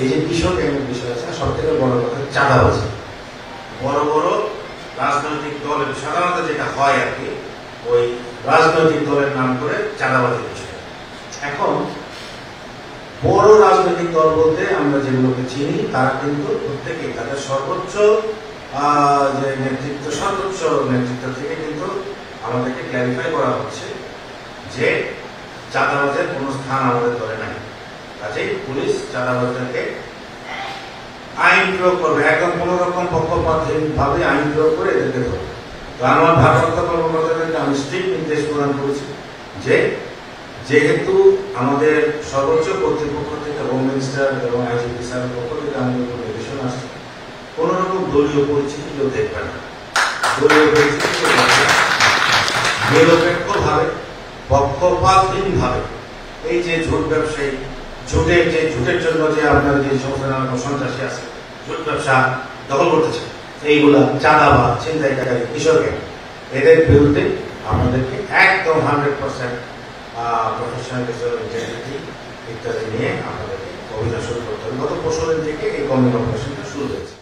এই যে কিশোর গ্যাংয়ের বিষয় আছে, সব থেকে বড় কথা চাঁদাবাজি। বড় বড় রাজনৈতিক দলের সাধারণত যেটা হয় আর কি, ওই রাজনৈতিক দলের নাম করে চাঁদাবাজির বিষয়। এখন বড় রাজনৈতিক দল বলতে আমরা যেগুলোকে চিনি, তারা কিন্তু প্রত্যেকে তাদের সর্বোচ্চ যে নেতৃত্ব, সর্বোচ্চ নেতৃত্ব থেকে কিন্তু আমাদেরকে ক্ল্যারিফাই করা হচ্ছে যে চাঁদাবাজের কোনো স্থান আমাদের দলে নাই। কাজেই পুলিশ চাঁদাবাজদেরকে আইন প্রয়োগ করবে, একদম কোন রকম পক্ষপাতহীন ভাবে আইন প্রয়োগ করে এদেরকে ধরবে। তো আমার ভারপ্রাপ্ত কর্মকর্তাদেরকে আমি স্ট্রিক্ট নির্দেশ প্রদান করেছি যে যেহেতু আমাদের সর্বোচ্চ কর্তৃপক্ষ থেকে হোম মিনিস্টার এবং আইজিপি স্যারের পক্ষ থেকে আমাদের উপর নির্দেশনা আসছে, কোন রকম দলীয় পরিচিতি কেউ দেখবে না। দলীয় পরিচিতি নিরপেক্ষ ভাবে, পক্ষপাতহীন ভাবে এই যে ঝুট ব্যবসায়ী, ঝুটের জন্য যে আপনার যে সমস্ত নানা সন্ত্রাসী আছে, ঝুট ব্যবসা দখল করতেছে, এইগুলা চাঁদাবাজ, ছিনতাইকারী, কিশোর গ্যাং, এদের বিরুদ্ধে আমাদেরকে একদম 100% প্রফেশনালিজম, ইন্টিগ্রিটি ইত্যাদি নিয়ে আমাদেরকে অভিযান শুরু করতে হবে। গত 15 দিন থেকে এই কমিউনিটি অপারেশনটা শুরু হয়েছে।